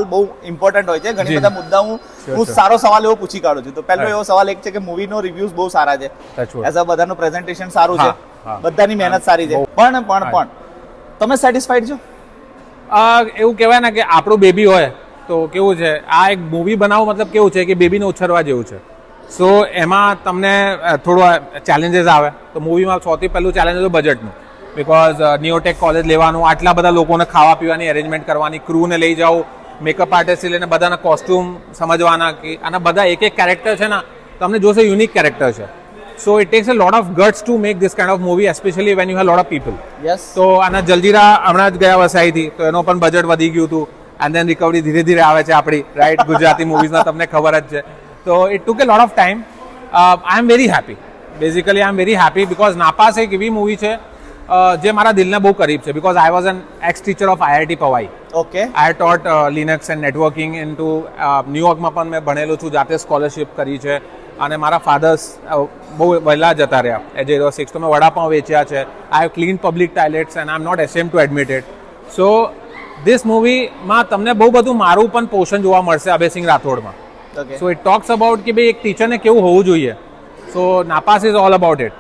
બહુ ઇમ્પોર્ટન્ટ હોય છે. ઘણી બધા મુદ્દા હું સારો સવાલ એવો પૂછી કાઢું છું. તો પહેલો એવો સવાલ એક છે કે મૂવીનો રિવ્યુઝ બહુ સારા છે, એઝ અ બધાનું પ્રેઝન્ટેશન સારું છે, બધાની મહેનત સારી છે, પણ તમે સેટિસ્ફાઈડ છો? એવું કહેવાય ને કે આપણું બેબી હોય તો કેવું છે, આ એક મૂવી બનાવવું મતલબ કેવું છે કે બેબીને ઉછેરવા જેવું છે. સો એમાં તમને થોડું ચેલેન્જીસ આવે. તો મૂવીમાં સૌથી પહેલું ચેલેન્જ હતું બજેટનું, બિકોઝ નિયોટેક કોલેજ લેવાનું, આટલા બધા લોકોને ખાવા પીવાની અરેન્જમેન્ટ કરવાની, ક્રૂને લઈ જાઓ, મેકઅપ આર્ટિસ્ટથી લઈને બધાના કોસ્ટ્યુમ સમજવાના, કે આના બધા એક એક કેરેક્ટર છે ને તમને જોશે યુનિક કેરેક્ટર છે. So it tax a lot of guts to make this kind of movie, especially when you have lot of people. તો આના જલજીરા હમણાં જ ગયા વર્ષે આવી હતી, તો એનો પણ બજેટ વધી ગયું હતું, એન્ડ દેન રિકવરી ધીરે ધીરે આવે છે આપણી, રાઈટ, ગુજરાતી મૂવીઝમાં તમને ખબર જ છે. તો it took A lot of time. I am very happy, basically I am very happy because નાપાસ એક એવી મૂવી છે જે મારા દિલને બહુ કરીબ છે. Because I was an ex teacher of IIT Powai. Okay. I taught Linux and networking in to ન્યુયોર્કમાં પણ મેં ભણેલું છું, જાતે સ્કોલરશિપ કરી છે. અને મારા ફાધર્સ બહુ વહેલા જતા રહ્યા એજ એ 6. તો મેં વડાપાઉં વેચ્યા છે. I have clean public toilets and I am not ashamed to admit it. So this મૂવીમાં તમને બહુ બધું મારું પણ પોષણ જોવા મળશે અભયસિંહ રાઠોડમાં. સો ઇટ ટોક્સ અબાઉટ કે ભાઈ એક ટીચરને કેવું હોવું જોઈએ. સો નાપાસ ઇઝ ઓલ અબાઉટ ઇટ.